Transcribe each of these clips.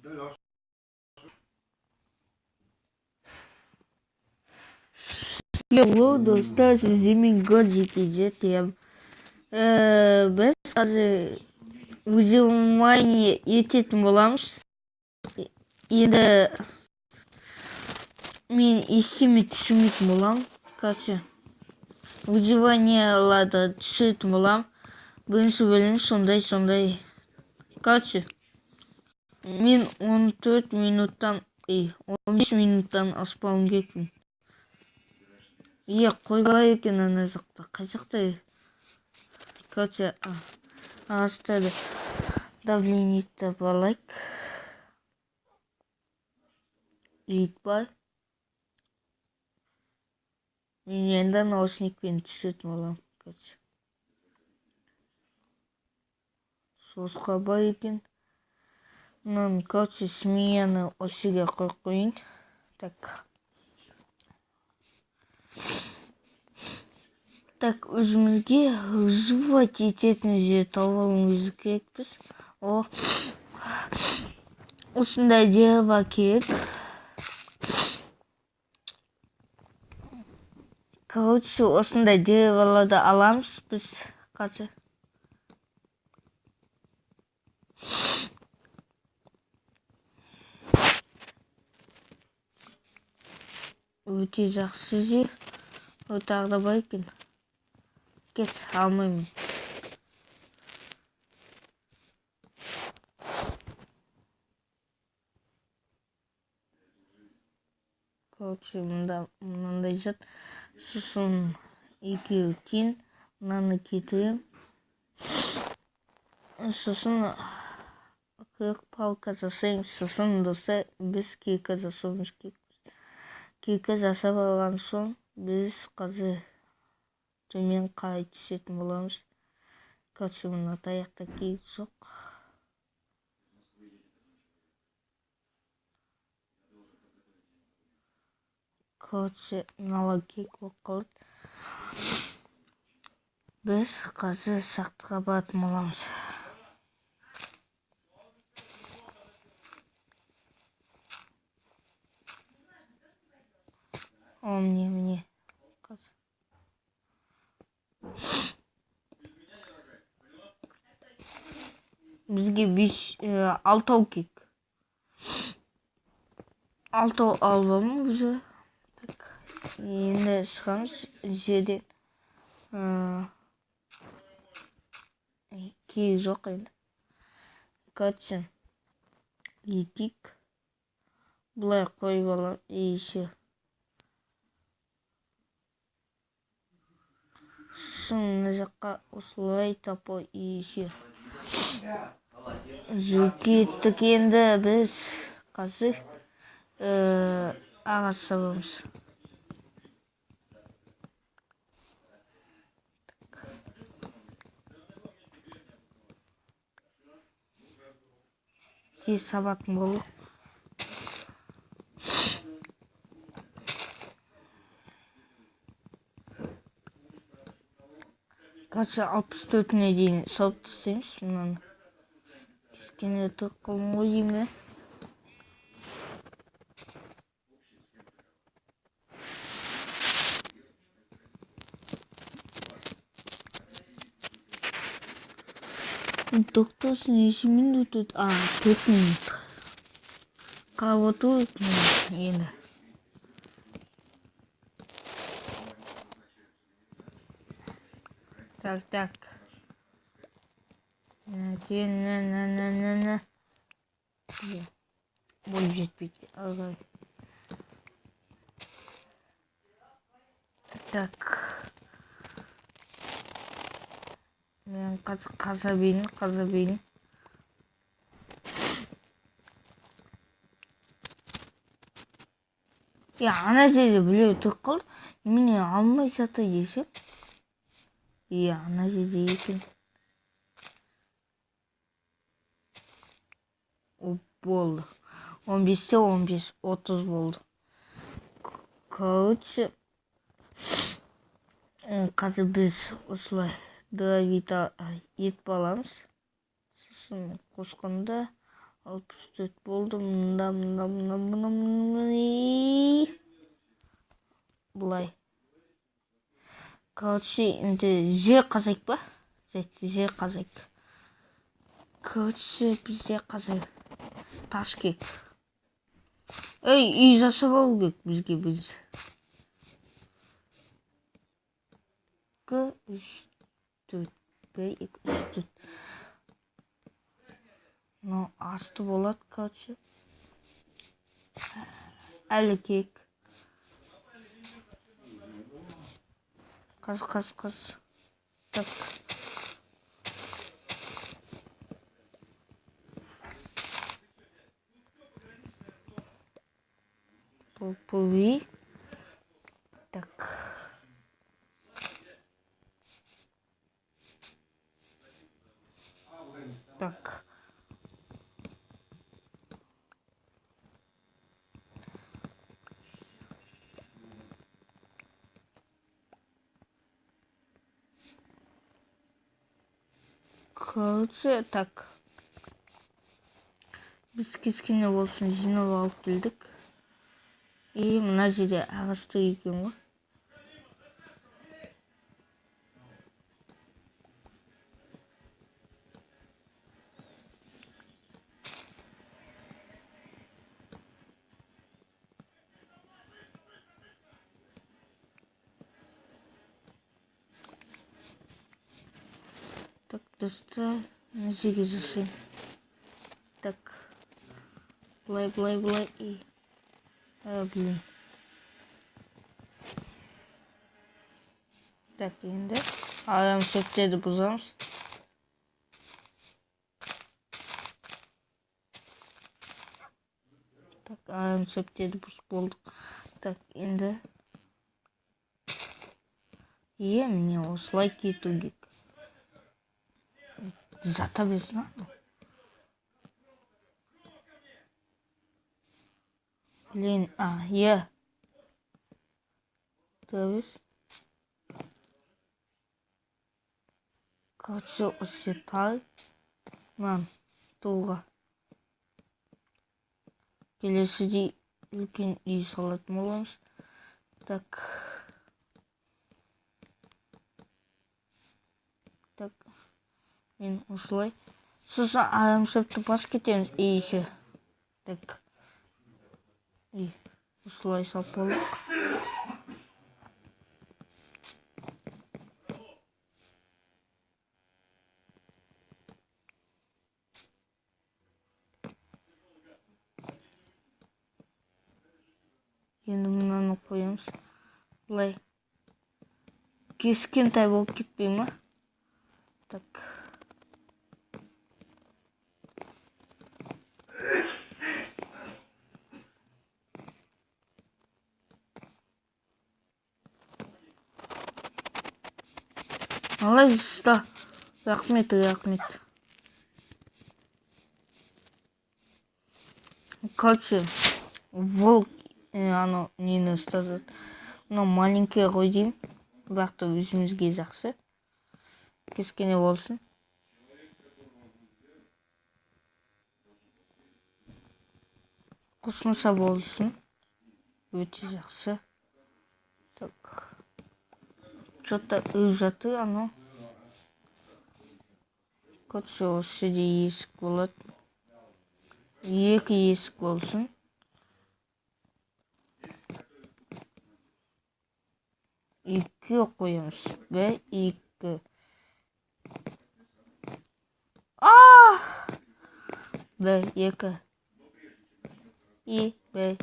Hello dostlar, sizimin gadget'i diyeyim. Biz hozir выживание ететін боламыз. Енді мен естімей түсінбейтін боламын. Короче, выживанияларды түсіретін боламын. Бірінші бөлім сондай. Короче, мен 14 минуттан 15 минуттан аспауым керекпін. Қойбай екен ана жақта. Қай жақта? Короче, ағаштарды давление табалайық. Итбай. Мен енді наушникпен түсетін боламын. Короче. Сосқа бай екен. Короче, сменяны осы жерге қойып қойын. Так, өзімізге выживать ететін жер тауып алуымыз керекпіз. Осындай дерево керек. Короче, осындай дереволарды аламыз біз қазір. Өте жақсы жер. Тағы да бар екен. Кет, алмаймын. Короче, мынандай жат. Сосын екеуі тең. Мынаны кетірем. Сосын 40 палка жасаймыз. Сосын достар, біз кирка жасауымыз керек. Кирка жасап алған соң, біз қазір төмен қарай түсетін боламыз. Короче, мына таяқта керек жоқ. Короче, мыналар керек болып қалды. Біз қазір сақтыға баратын боламыз. Міне. Бізге 6 керек. 6 албамын уже. Енді шығамыз жерден. Керек жоқ енді. Короче, етейік. Бұлай қойып алам. Еще. Мына жаққа осылай тапы еще. Кеттік енді біз қазір ағаш сабамыз. Тез сабатын болдық. Короче, 64-не дейін сауып тастаймыз. Мынаны кескене тұрып қалың ғой деймін. Тоқтасын, неше минут өтті? 4 минут. Қарап отырайық енді. Так. Бой жетпейді. Так. Мен қаза бейін. Ана жерде біреу тұрып қалды. Мені алмай сата десем. Ана жерде екен. Болды. 15-те 15, 30 болды. Короче, қазір біз осылай ет баламыз. Сосын қосқанда 64 болды. Бұлай. Короче, енді жер қазайық па? Жер қазайық. Короче, бізде қазір таш керек. Үй жасап алу керек бізге біз. 2, 3, 4, 1, 2, 3, 4. Но асты болады, короче. Әлі керек. Қаз. Так. Попури. Так. Так. Короче, так. Біз кескене болсын жинап алып келдік. Мына жерде ағашты екен ғой. Так, достар, мына жерге жасайын. Так. Былай и... блин. Так, енді адам шөптерді бұзамыз. Так, адам шөптерді бұзып болдық. Так, енді міне осылай кету керек. Зата берсін, блин, Тәуіз. Короче, осетай. Тұлға. Келесіде үлкен үй салатын боламыз. Так. Мен осылай. Сосын адам шөпті бас кетеміз. Ейші. Так. Осылай салып болдық. Енді мұнаны қоямыз. Бұлай. Кескентай болып кетпей ма? Так. Алай, ұста. Рахмет. Короче, волк нені ұстазады. Мына маленький ғой деймін. Бірақ өзімізге жақсы. Кескене болсын. Қосымша болсын. Өте жақсы. Так. Что-то үй жатыр, Короче, осы жерде есік болады. 2 есік болсын. Екі қоямыз. 1, 2. Бір, екі. Бір.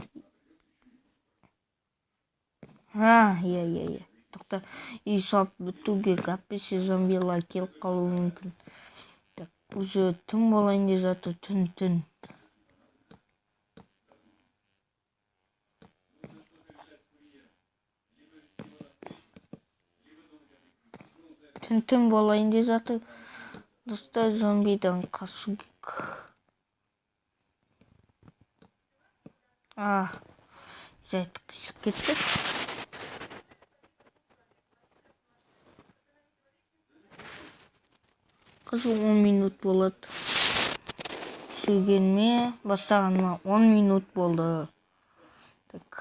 Тоқта, үй салып бітуге әппесе зомбилар келіп қалуы мүмкін. Так, уже түн болайын деп жатыр, түн. Түн болайын деп жатыр. Достар, зомбидан қашу керек. Жайт қисық кетті. Қызу 10 минут болады. түсіргеніме бастағаныма 10 минут болды. Так.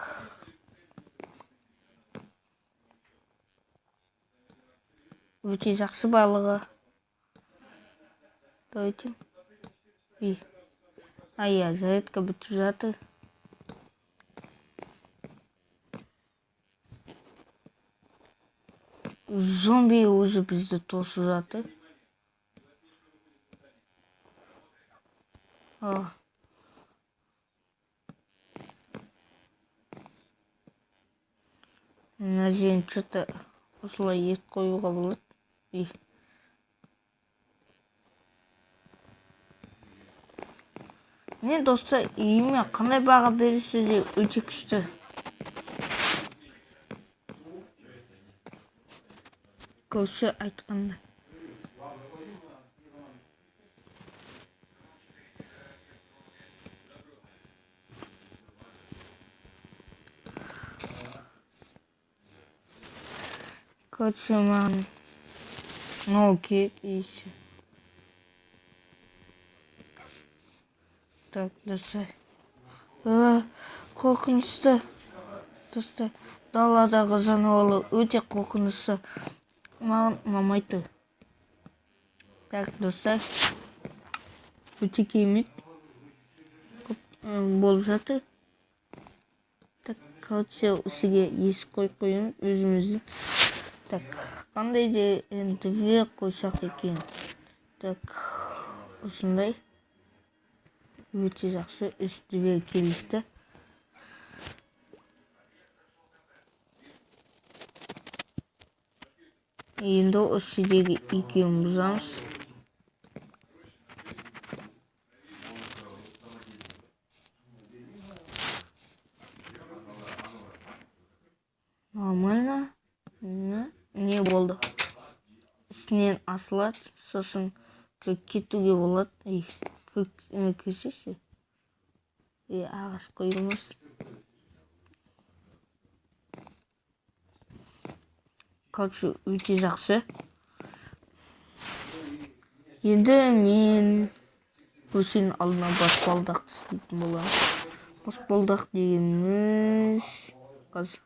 Өте жақсы балығы. Давайте. Я зарядка бітіп жатыр. Зомби уже бізді тосып жатыр. Мына жерін что-то осылай ет қоюға болады. Не достар, үйіме қандай баға бересіздер? Өте күшті. Көрші айтқанда. Короче, маған мынау керек еще. Так, достар. Қорқынышты. Достар, даладағы жануарлар өте қорқынышты. Маған ұнамайды. Так, достар. Өте керемет болып жатыр. Так, короче, сізге есік қойып қоямын өзіміздің. Так, қандай де две қойсақ екен. Так, осындай. Өте жақсы, үш две келісті. Енді осы жерге екеуін бұзамыз. Нормально. Не болды? Үстінен асылады, сосын кетуге болады. Көсеші. Ағаш қойылмыз. Короче, өте жақсы. Енді мен көшенің алдына баспалдақ істейтін боламын. Баспалдақ дегеніміз қазір.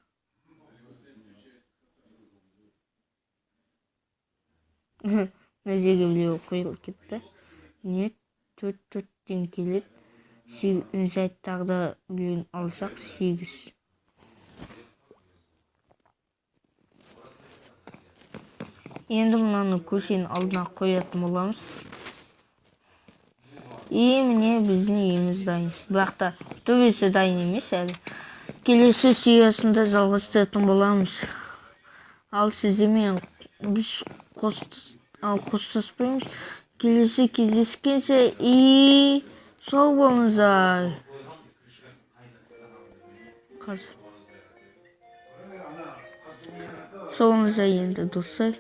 Мына жерге біреу қойылып кетті. Не 4-4-тен келеді. Сайттарда біреуін алсақ 8. Енді мынаны көшенің алдына қоятын боламыз. Міне біздің үйіміз дайын. Бірақ та төбесі дайын емес әлі. Келесі сериясында жалғастыратын боламыз. Ал сіздермен біз қоштаспаймыз. Келесі кездескенше сау болыңыздар. Сау болыңыздар енді достар.